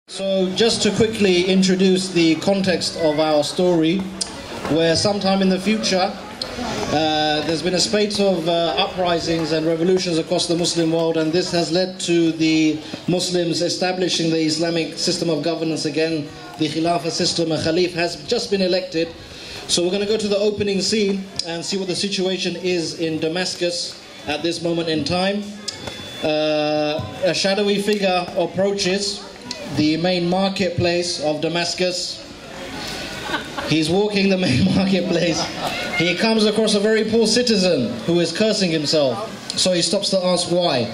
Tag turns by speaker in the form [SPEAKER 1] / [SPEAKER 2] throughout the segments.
[SPEAKER 1] So just to quickly introduce the context of our story, where sometime in the future there's been a spate of uprisings and revolutions across the Muslim world, and this has led to the Muslims establishing the Islamic system of governance again. The Khilafah system, a Khalif has just been elected. So we're going to go to the opening scene and see what the situation is in Damascus at this moment in time. A shadowy figure approaches the main marketplace of Damascus. He's walking the main marketplace. He comes across a very poor citizen who is cursing himself. So he stops to ask why.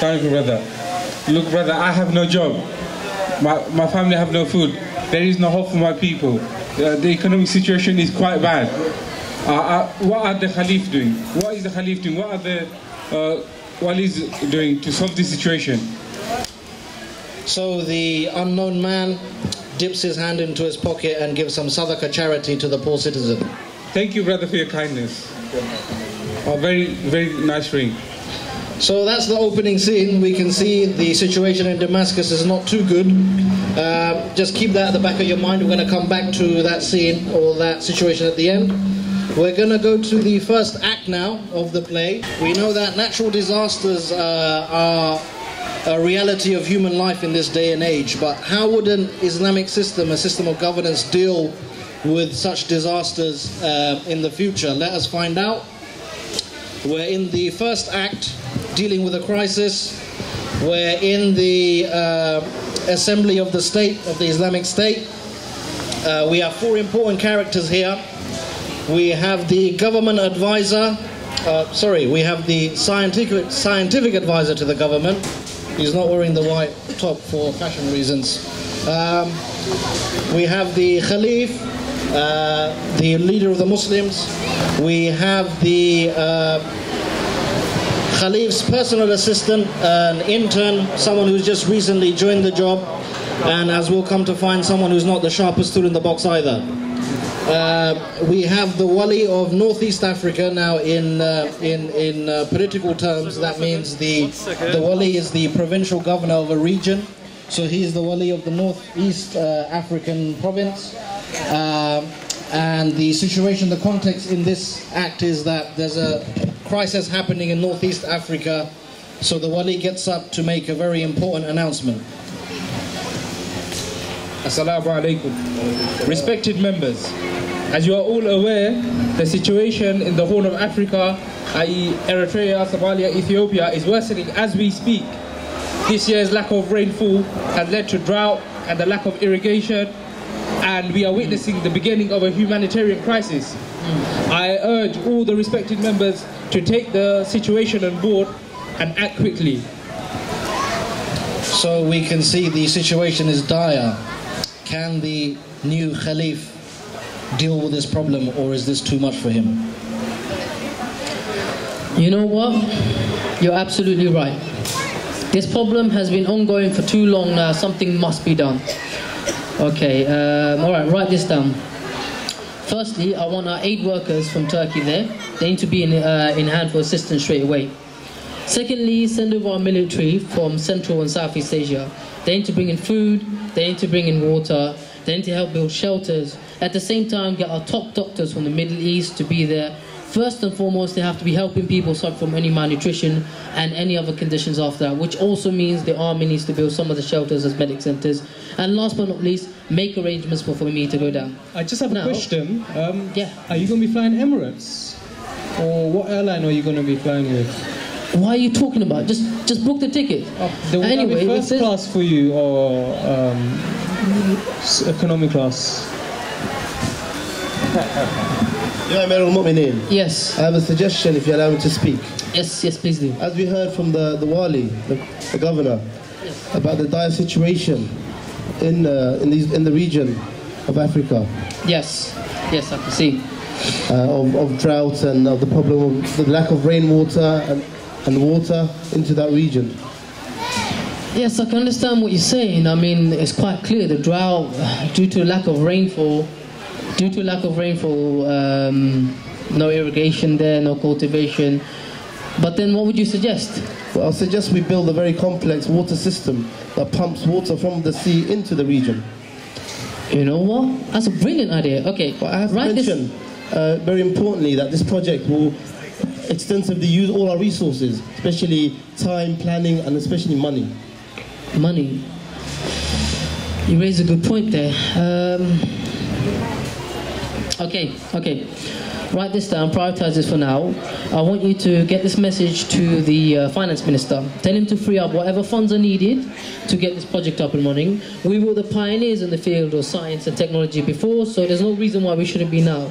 [SPEAKER 2] Thank you, brother. Look, brother, I have no job. My family have no food. There is no hope for my people. The economic situation is quite bad. What are the Khalif doing? What is the Khalif doing? What are the Walis doing to solve this situation?
[SPEAKER 1] So the unknown man dips his hand into his pocket and gives some sadaqah charity to the poor citizen.
[SPEAKER 2] Thank you, brother, for your kindness. A very, very nice ring.
[SPEAKER 1] So that's the opening scene. We can see the situation in Damascus is not too good. Just keep that at the back of your mind. We're going to come back to that scene or that situation at the end. We're going to go to the first act now of the play. We know that natural disasters are a reality of human life in this day and age, but how would an Islamic system, a system of governance, deal with such disasters in the future? Let us find out. We're in the first act, dealing with a crisis. We're in the assembly of the state, of the Islamic State. We have four important characters here. We have the government advisor, we have the scientific advisor to the government. He's not wearing the white top for fashion reasons. We have the Khalif, the leader of the Muslims. We have the Khalif's personal assistant, an intern, someone who's just recently joined the job, and as we'll come to find, someone who's not the sharpest tool in the box either. We have the Wali of Northeast Africa. Now in political terms, that means the Wali is the provincial governor of a region. So he is the Wali of the Northeast African province. And the situation, the context in this act is that there's a crisis happening in Northeast Africa. So the Wali gets up to make a very important announcement.
[SPEAKER 2] Assalamu alaikum. Respected members, as you are all aware, the situation in the Horn of Africa, i.e. Eritrea, Somalia, Ethiopia, is worsening as we speak. This year's lack of rainfall has led to drought and the lack of irrigation, and we are witnessing the beginning of a humanitarian crisis. I urge all the respected members to take the situation on board and act quickly.
[SPEAKER 1] So we can see the situation is dire. Can the new Khalif deal with this problem, or is this too much for him?
[SPEAKER 3] You know what? You're absolutely right. This problem has been ongoing for too long now. Something must be done. Okay, alright, write this down. Firstly, I want our aid workers from Turkey there. They need to be in hand for assistance straight away. Secondly, send over our military from Central and Southeast Asia. They need to bring in food, they need to bring in water, they need to help build shelters. At the same time, get our top doctors from the Middle East to be there. First and foremost, they have to be helping people suffer from any malnutrition and any other conditions after that, which also means the army needs to build some of the shelters as medic centers. And last but not least, make arrangements for me to go down.
[SPEAKER 4] I just have a question.
[SPEAKER 3] Yeah.
[SPEAKER 4] Are you going to be flying Emirates? Or what airline are you going to be flying with?
[SPEAKER 3] What are you talking about? Just book the ticket.
[SPEAKER 4] Anyway, first class for you or economy class?
[SPEAKER 3] Yes.
[SPEAKER 5] I have a suggestion if you allow me to speak.
[SPEAKER 3] Yes, please do.
[SPEAKER 5] As we heard from the Wali, the governor,
[SPEAKER 3] yes,
[SPEAKER 5] about the dire situation in the region of Africa.
[SPEAKER 3] Yes, I can see.
[SPEAKER 5] Of drought and the problem of the lack of rainwater and water into that region.
[SPEAKER 3] Yes, I can understand what you're saying. I mean, it's quite clear the drought due to lack of rainfall. No irrigation there, no cultivation. But then what would you suggest?
[SPEAKER 5] But I suggest we build a very complex water system that pumps water from the sea into the region.
[SPEAKER 3] You know what? That's a brilliant idea. Okay,
[SPEAKER 5] But I have to mention, very importantly, that this project will extensively use all our resources, especially time, planning, and especially money.
[SPEAKER 3] Money. You raise a good point there. Okay. Write this down, prioritize this for now. I want you to get this message to the finance minister. Tell him to free up whatever funds are needed to get this project up and running. We were the pioneers in the field of science and technology before, so there's no reason why we shouldn't be now.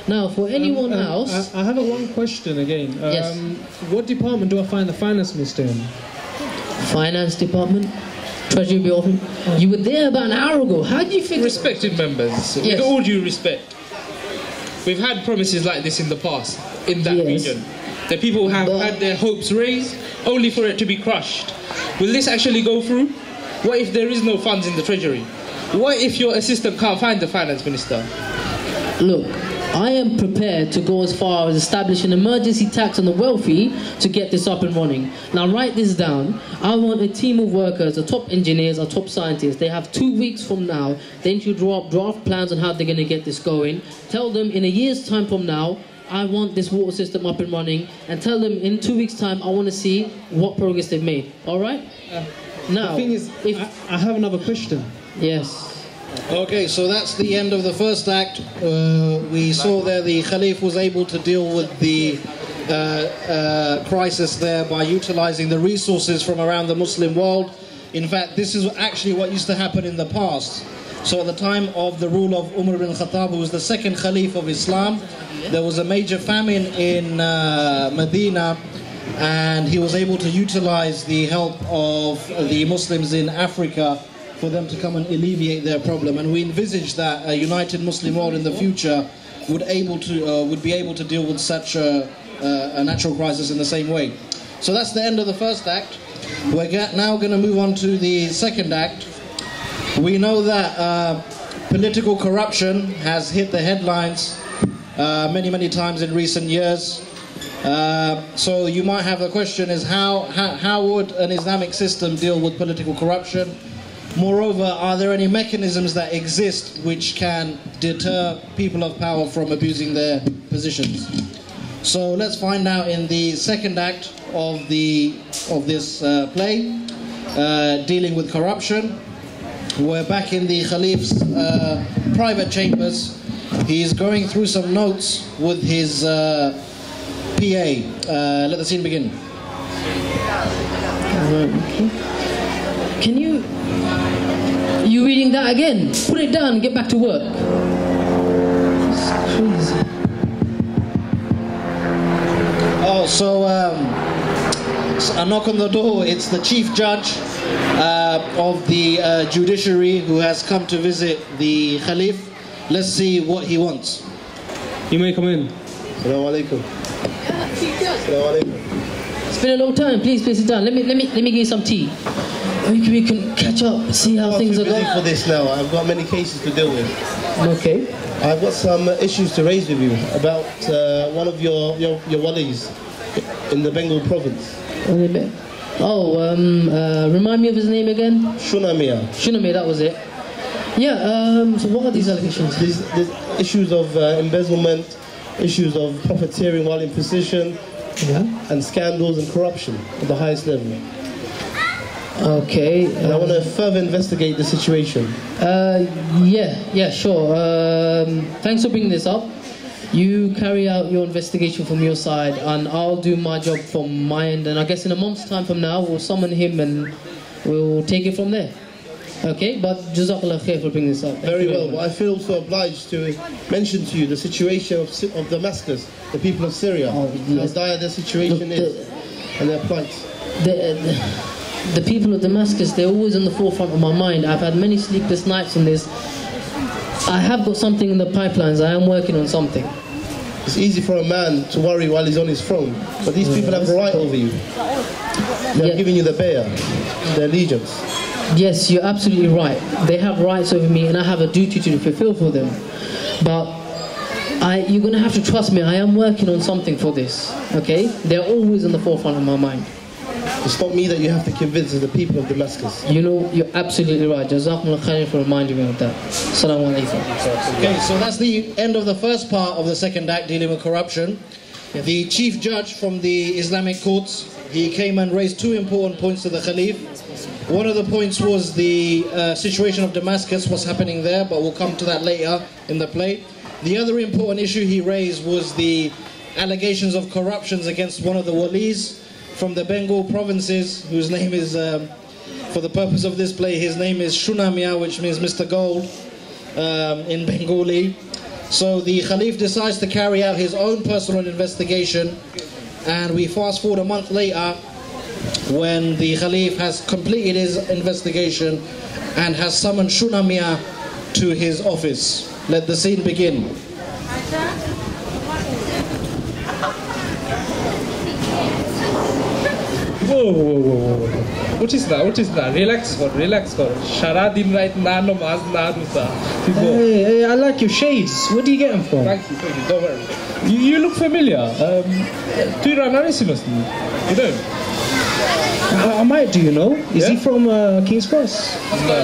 [SPEAKER 3] Now, for anyone else...
[SPEAKER 4] I have one question again.
[SPEAKER 3] Yes.
[SPEAKER 4] What department do I find the finance minister in?
[SPEAKER 3] Finance department? Treasury Bureau? You were there about an hour ago. How do you feel?
[SPEAKER 2] Respected members, with all due respect, we've had promises like this in the past, in that region. The people have had their hopes raised, only for it to be crushed. Will this actually go through? What if there is no funds in the treasury? What if your assistant can't find the finance minister?
[SPEAKER 3] Look, I am prepared to go as far as establish an emergency tax on the wealthy to get this up and running. Now write this down. I want a team of workers, the top engineers, our top scientists. They have 2 weeks from now. They need to draw up draft plans on how they're going to get this going. Tell them in a year's time from now, I want this water system up and running. And tell them in 2 weeks' time, I want to see what progress they've made. All right? Now,
[SPEAKER 4] the thing is, I have another question.
[SPEAKER 3] Yes.
[SPEAKER 1] Okay, so that's the end of the first act. We saw there the Khalif was able to deal with the crisis there by utilizing the resources from around the Muslim world. In fact, this is actually what used to happen in the past. So at the time of the rule of Umar bin Khattab, who was the second Khalif of Islam, there was a major famine in Medina, and he was able to utilize the help of the Muslims in Africa for them to come and alleviate their problem. And we envisage that a united Muslim world in the future would be able to deal with such a natural crisis in the same way. So that's the end of the first act. We're now going to move on to the second act. We know that political corruption has hit the headlines many times in recent years. So you might have the question is how would an Islamic system deal with political corruption? Moreover, are there any mechanisms that exist which can deter people of power from abusing their positions? So let's find out in the second act of this play, dealing with corruption. We're back in the Khalif's private chambers. He's going through some notes with his PA. Let the scene begin.
[SPEAKER 3] Can you reading that again? Put it down and get back to work. It's crazy.
[SPEAKER 1] Oh, so a knock on the door. It's the chief judge of the judiciary who has come to visit the Khalif. Let's see what he wants.
[SPEAKER 4] You may come in.
[SPEAKER 5] Assalamu alaikum. Assalamu alaikum.
[SPEAKER 3] It's been a long time. Please sit down. Let me give you some tea. We can catch up, see how things are going.
[SPEAKER 5] For this now, I've got many cases to deal with.
[SPEAKER 3] Okay.
[SPEAKER 5] I've got some issues to raise with you about one of your walis in the Bengal province.
[SPEAKER 3] Remind me of his name again?
[SPEAKER 5] Shunamia,
[SPEAKER 3] that was it. Yeah, so what are these allegations?
[SPEAKER 5] There's issues of embezzlement, issues of profiteering while in position, and scandals and corruption at the highest level.
[SPEAKER 3] Okay.
[SPEAKER 5] And I want to further investigate the situation.
[SPEAKER 3] Sure. Thanks for bringing this up. You carry out your investigation from your side, and I'll do my job from my end. And I guess in a month's time from now, we'll summon him and we'll take it from there. Okay? But Jazakallah khair for bringing this up.
[SPEAKER 5] Very well. But I feel also obliged to mention to you the situation of Damascus, the people of Syria, how dire their situation is, and their plight.
[SPEAKER 3] The people of Damascus, they're always in the forefront of my mind. I've had many sleepless nights on this. I have got something in the pipelines. I am working on something.
[SPEAKER 5] It's easy for a man to worry while he's on his throne, but these people have the right over you. They're giving you the bay'ah, their allegiance.
[SPEAKER 3] Yes, you're absolutely right. They have rights over me, and I have a duty to fulfill for them. But you're going to have to trust me. I am working on something for this. Okay? They're always in the forefront of my mind.
[SPEAKER 5] It's not me that you have to convince, it's the people of Damascus.
[SPEAKER 3] You know, you're absolutely right. Jazakumullah khairan for reminding me of that. Assalamu alaikum.
[SPEAKER 1] Okay, so that's the end of the first part of the second act dealing with corruption. The chief judge from the Islamic courts, he came and raised two important points to the Khalif. One of the points was the situation of Damascus, what's happening there, but we'll come to that later in the play. The other important issue he raised was the allegations of corruptions against one of the walis from the Bengal provinces, whose name is, for the purpose of this play, his name is Shunamia, which means Mr. Gold in Bengali. So the Khalif decides to carry out his own personal investigation, and we fast forward a month later when the Khalif has completed his investigation and has summoned Shunamia to his office. Let the scene begin.
[SPEAKER 2] Whoa. What is that? Relax, God. Sharadin right now, no mas nadusa.
[SPEAKER 4] Hey, I like your shades. Where do you get them from?
[SPEAKER 2] Thank you, don't worry. You look familiar. Tu Ranarissimus, you don't?
[SPEAKER 4] I might do, you know. Is he from King's Cross?
[SPEAKER 2] No.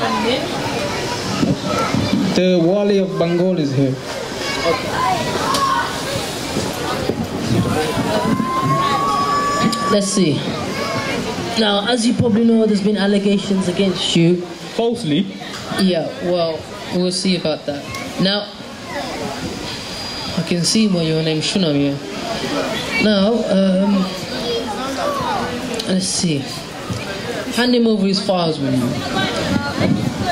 [SPEAKER 4] The Wali of Bengal is here.
[SPEAKER 3] Let's see. Now, as you probably know, there's been allegations against you.
[SPEAKER 2] Falsely?
[SPEAKER 3] Yeah, well, we'll see about that. Now, I can see why your name's Shunamia. Now, let's see. Hand him over his files with you.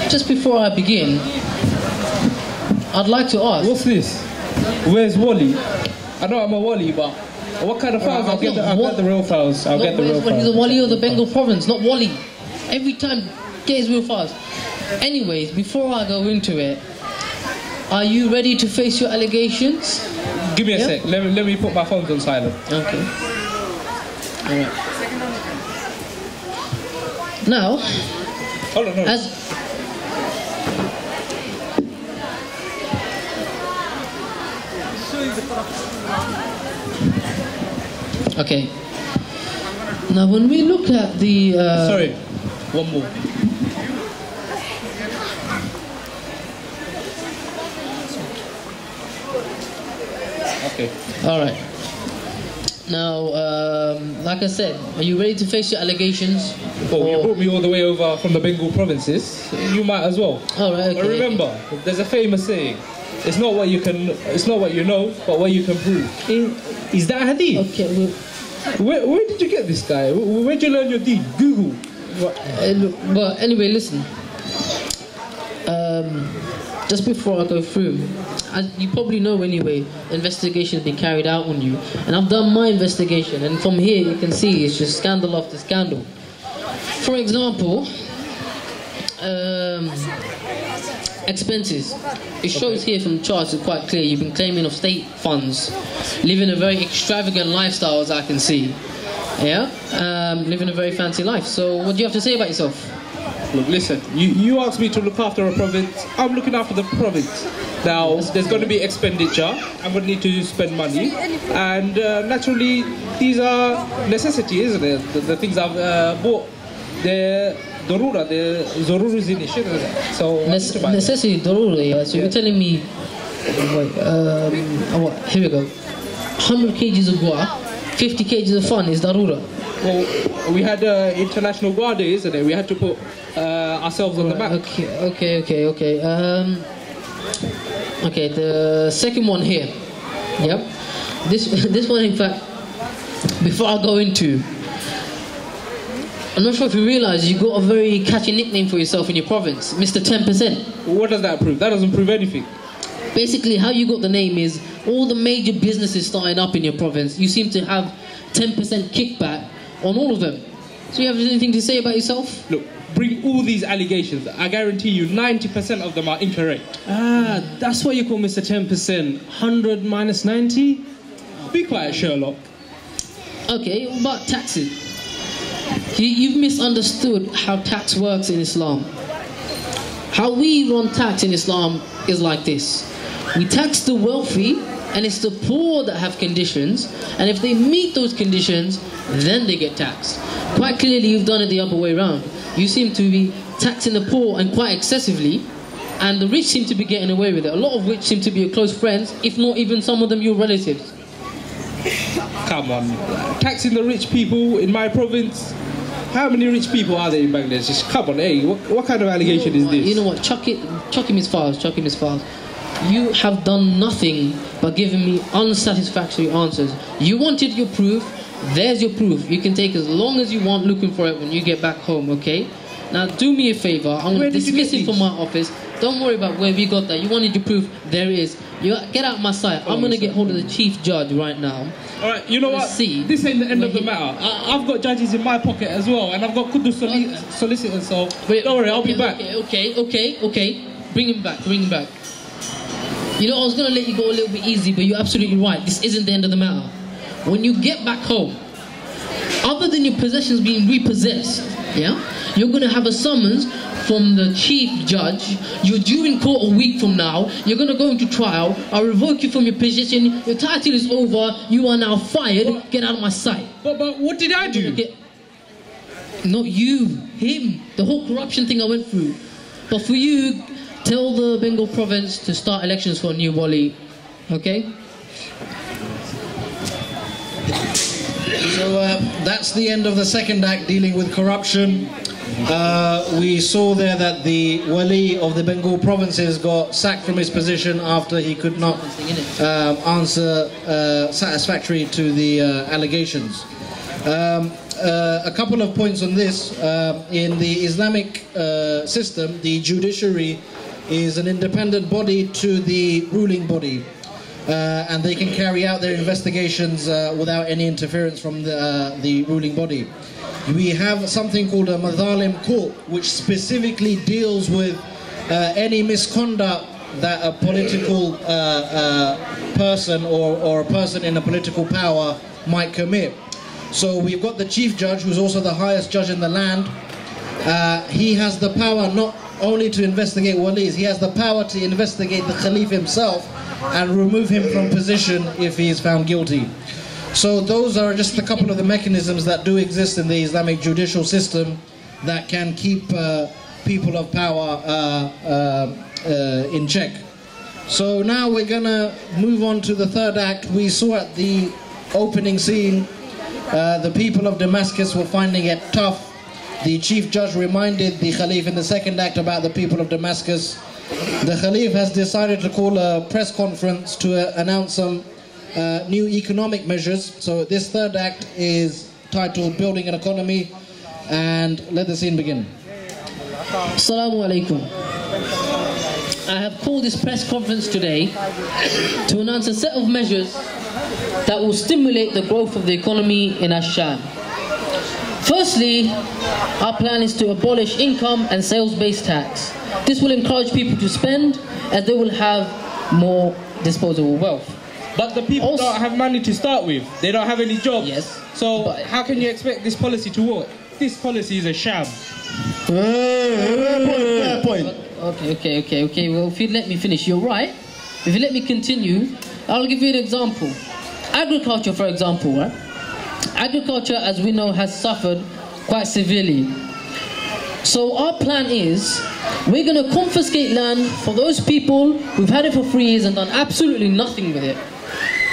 [SPEAKER 3] Just before I begin, I'd like to ask.
[SPEAKER 2] What's this? Where's Wally? I know I'm a Wally, but what kind of files? I'll get the real files. I'll get the real files.
[SPEAKER 3] He's the Wali of the Bengal province, not Wally. Every time, get his real files. Anyways, before I go into it, are you ready to face your allegations?
[SPEAKER 2] Give me a sec. Let me put my phones on silent.
[SPEAKER 3] Okay. All right. Now,
[SPEAKER 2] Hold on.
[SPEAKER 3] Okay. Now, when we look at the...
[SPEAKER 2] Sorry, one more. Okay.
[SPEAKER 3] All right. Now, like I said, are you ready to face your allegations?
[SPEAKER 2] Well, you brought me all the way over from the Bengal provinces. You might as well.
[SPEAKER 3] All right. Okay.
[SPEAKER 2] But remember, there's a famous saying: "It's not what you know, but what you can prove."
[SPEAKER 4] Is that hadith?
[SPEAKER 3] Okay.
[SPEAKER 2] Where did you get this guy? Where did you learn your deed? Google.
[SPEAKER 3] Well, anyway, listen. Just before I go through, as you probably know anyway, investigation has been carried out on you, and I've done my investigation, and from here you can see it's just scandal after scandal. For example, expenses. It shows here from the charts, it's quite clear. You've been claiming of state funds, living a very extravagant lifestyle, as I can see. Yeah, living a very fancy life. So, what do you have to say about yourself?
[SPEAKER 2] Look, listen. You asked me to look after a province. I'm looking after the province. Now, there's going to be expenditure. I'm going to need to spend money, and naturally, these are necessity, isn't it? The things I've bought, they're darura, they're zaruri. So
[SPEAKER 3] necessity darura. Yeah. So you're telling me, here we go. 100 kgs of guar, 50 kgs of fun is darura.
[SPEAKER 2] Well, we had international guard day, isn't it? We had to put ourselves on the map.
[SPEAKER 3] Okay. Okay, the second one here. Yep. This one, in fact, before I go into, I'm not sure if you realise you got a very catchy nickname for yourself in your province, Mr. 10%.
[SPEAKER 2] What does that prove? That doesn't prove anything.
[SPEAKER 3] Basically, how you got the name is all the major businesses starting up in your province, you seem to have 10% kickback on all of them. So you have anything to say about yourself?
[SPEAKER 2] Look, bring all these allegations. I guarantee you 90% of them are incorrect.
[SPEAKER 4] Ah, that's what you call Mr. 10%. 100 minus 90?
[SPEAKER 2] Be quiet, Sherlock.
[SPEAKER 3] Okay, what about taxes? You've misunderstood how tax works in Islam. How we run tax in Islam is like this. We tax the wealthy and it's the poor that have conditions, and if they meet those conditions, then they get taxed. Quite clearly, you've done it the other way around. You seem to be taxing the poor, and quite excessively, and the rich seem to be getting away with it, a lot of which seem to be your close friends, if not even some of them your relatives.
[SPEAKER 2] Come on, taxing the rich people in my province. How many rich people are there in Bangladesh? Just come on, hey, what kind of allegation is this?
[SPEAKER 3] You know what, chuck him his files, chuck him his files. You have done nothing but giving me unsatisfactory answers. You wanted your proof, there's your proof. You can take as long as you want looking for it when you get back home, okay? Now do me a favour, I'm going to dismiss him from my office. Don't worry about where we got that. You wanted your proof, there it is. Get out of my sight. I'm going to get hold of the chief judge right now.
[SPEAKER 2] Alright, you know what? This ain't the end of the matter. I've got judges in my pocket as well, and I've got Kudus solicitors, so don't worry, I'll be back.
[SPEAKER 3] Okay. Bring him back. You know, I was going to let you go a little bit easy, but you're absolutely right. This isn't the end of the matter. When you get back home, other than your possessions being repossessed, yeah, you're going to have a summons from the chief judge. You're due in court a week from now. You're going to go into trial. I'll revoke you from your position. Your title is over. You are now fired. Get out of my sight.
[SPEAKER 2] But what did I do?
[SPEAKER 3] Not you, him. The whole corruption thing I went through. But for you, tell the Bengal province to start elections for a new wali. Okay?
[SPEAKER 1] So that's the end of the second act dealing with corruption. We saw there that the wali of the Bengal provinces got sacked from his position after he could not answer satisfactory to the allegations. A couple of points on this. In the Islamic system, the judiciary is an independent body to the ruling body. And they can carry out their investigations without any interference from the ruling body. We have something called a Madhalim court, which specifically deals with any misconduct that a political person or a person in a political power might commit. So we've got the chief judge, who's also the highest judge in the land. He has the power not only to investigate walis, he has the power to investigate the Khalif himself and remove him from position if he is found guilty. So those are just a couple of the mechanisms that do exist in the Islamic judicial system that can keep people of power in check. So now we're going to move on to the third act. We saw at the opening scene the people of Damascus were finding it tough. The chief judge reminded the Khalif in the second act about the people of Damascus. The Khalif has decided to call a press conference to announce some new economic measures. So this third act is titled Building an Economy, and let the scene begin.
[SPEAKER 3] Assalamu alaikum. I have called this press conference today to announce a set of measures that will stimulate the growth of the economy in Asham. Firstly, our plan is to abolish income and sales-based tax. This will encourage people to spend, as they will have more disposable wealth.
[SPEAKER 2] But the people also don't have money to start with. They don't have any jobs.
[SPEAKER 3] Yes.
[SPEAKER 2] So how can you expect this policy to work? This policy is a sham.
[SPEAKER 5] Fair point.
[SPEAKER 3] Okay. Well, if you let me finish, you're right. If you let me continue, I'll give you an example. Agriculture, for example, right? Agriculture, as we know, has suffered quite severely. So our plan is, we're going to confiscate land for those people who've had it for 3 years and done absolutely nothing with it.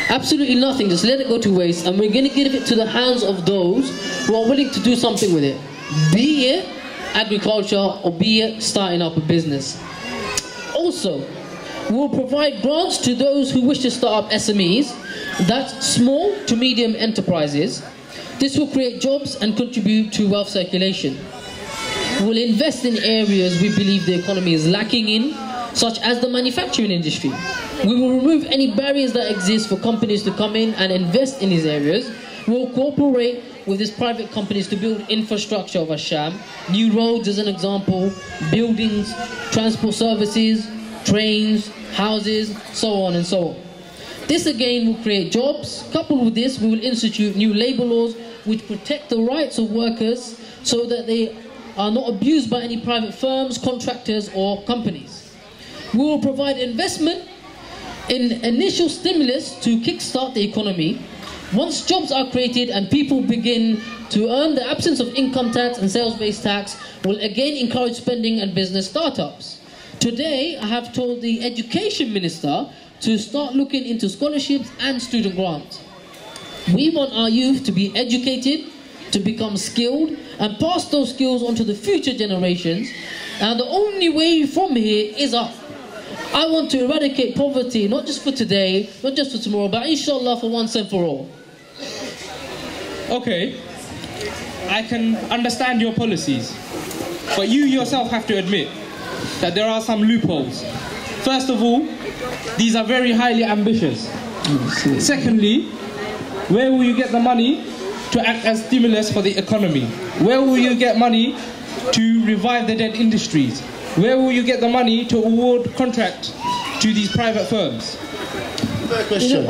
[SPEAKER 3] Absolutely nothing, just let it go to waste, and we're going to give it to the hands of those who are willing to do something with it. Be it agriculture or be it starting up a business. Also, we'll provide grants to those who wish to start up SMEs, that's small to medium enterprises. This will create jobs and contribute to wealth circulation. We'll invest in areas we believe the economy is lacking in, such as the manufacturing industry. We will remove any barriers that exist for companies to come in and invest in these areas. We'll cooperate with these private companies to build infrastructure of Asham, new roads as an example, buildings, transport services, trains, houses, so on and so on. This again will create jobs. Coupled with this, we will institute new labour laws which protect the rights of workers so that they are not abused by any private firms, contractors or companies. We will provide investment in initial stimulus to kickstart the economy. Once jobs are created and people begin to earn, the absence of income tax and sales-based tax will again encourage spending and business startups. Today, I have told the Education Minister to start looking into scholarships and student grants. We want our youth to be educated, to become skilled, and pass those skills on to the future generations. And the only way from here is up. I want to eradicate poverty, not just for today, not just for tomorrow, but inshallah for once and for all.
[SPEAKER 2] Okay, I can understand your policies, but you yourself have to admit that there are some loopholes. First of all, these are very highly ambitious. Secondly, where will you get the money to act as stimulus for the economy? Where will you get money to revive the dead industries? Where will you get the money to award contract to these private firms?
[SPEAKER 3] You know,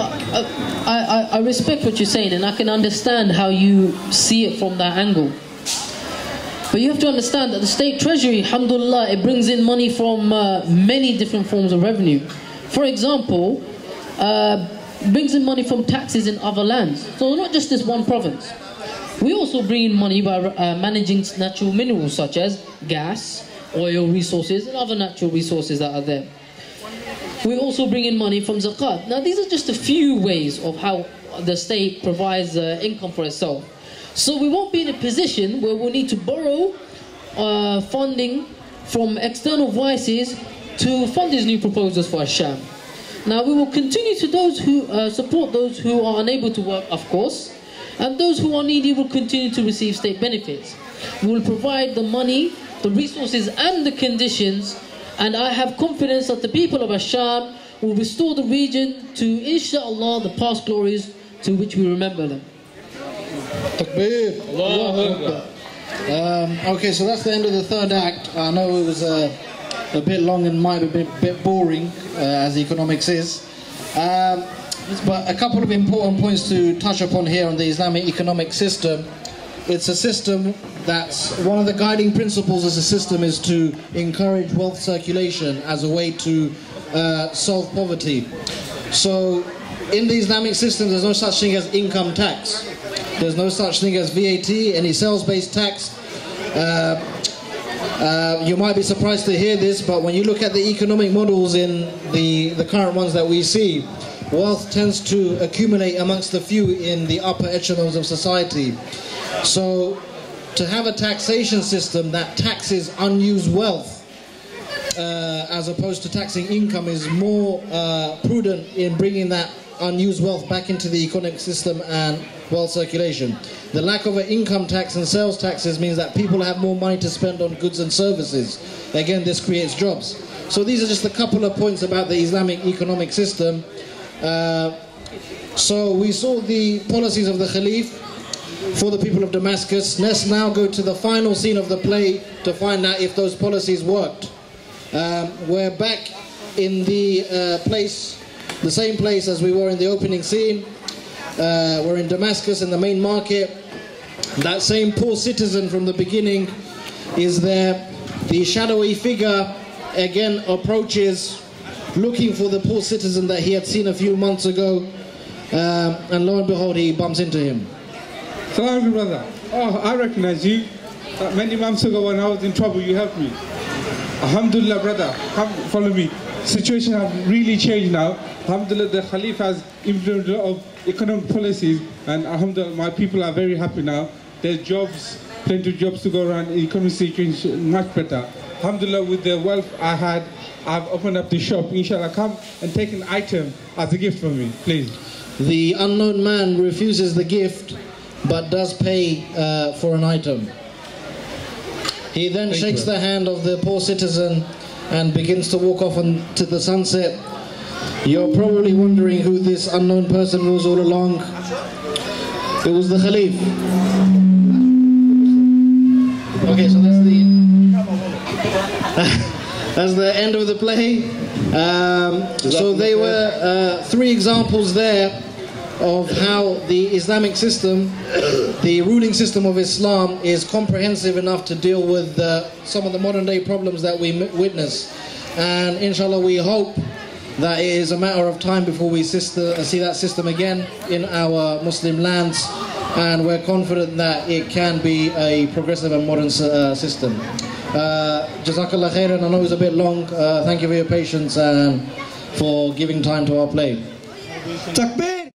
[SPEAKER 3] I respect what you're saying, and I can understand how you see it from that angle. But you have to understand that the state treasury, alhamdulillah, it brings in money from many different forms of revenue. For example, brings in money from taxes in other lands. So not just this one province. We also bring in money by managing natural minerals such as gas, oil resources, and other natural resources that are there. We also bring in money from zakat. Now these are just a few ways of how the state provides income for itself. So we won't be in a position where we'll need to borrow funding from external voices to fund these new proposals for Asham. Now we will continue to those who support those who are unable to work, of course, and those who are needy will continue to receive state benefits. We will provide the money, the resources and the conditions, and I have confidence that the people of Asham will restore the region to, inshallah, the past glories to which we remember them.
[SPEAKER 1] Takbir. Okay, so that's the end of the third act. I know it was a bit long and might be a bit boring, as economics is. But a couple of important points to touch upon here on the Islamic economic system. It's a system that's one of the guiding principles of the system is to encourage wealth circulation as a way to solve poverty. So in the Islamic system, there's no such thing as income tax. There's no such thing as VAT, any sales-based tax. You might be surprised to hear this, but when you look at the economic models in the current ones that we see, wealth tends to accumulate amongst the few in the upper echelons of society. So to have a taxation system that taxes unused wealth as opposed to taxing income is more prudent in bringing that unused wealth back into the economic system and wealth circulation. The lack of an income tax and sales taxes means that people have more money to spend on goods and services. Again, this creates jobs. So these are just a couple of points about the Islamic economic system. So we saw the policies of the Khalif for the people of Damascus. Let's now go to the final scene of the play to find out if those policies worked. We're back in the the same place as we were in the opening scene. We're in Damascus in the main market. That same poor citizen from the beginning is there. The shadowy figure again approaches, looking for the poor citizen that he had seen a few months ago, and lo and behold, he bumps into him.
[SPEAKER 6] Salaam, brother. Oh, I recognize you. Many months ago when I was in trouble, you helped me. Alhamdulillah, brother. Come, follow me. Situation has really changed now. Alhamdulillah, the Khalif has implemented a lot of economic policies, and alhamdulillah, my people are very happy now. There's jobs, plenty of jobs to go around. The economic situation is much better. Alhamdulillah, with the wealth I had, I've opened up the shop. Inshallah, come and take an item as a gift for me, please.
[SPEAKER 1] The unknown man refuses the gift, but does pay for an item. He then shakes the hand of the poor citizen and begins to walk off into the sunset. You're probably wondering who this unknown person was all along. It was the Khalif. Okay, so that's the end of the play. So they were three examples there of how the Islamic system, the ruling system of Islam, is comprehensive enough to deal with some of the modern day problems that we witness. And inshallah we hope that it is a matter of time before we see that system again in our Muslim lands, and we're confident that it can be a progressive and modern system. Jazakallah khairan. I know it's a bit long. Thank you for your patience and for giving time to our play.
[SPEAKER 5] Takbir!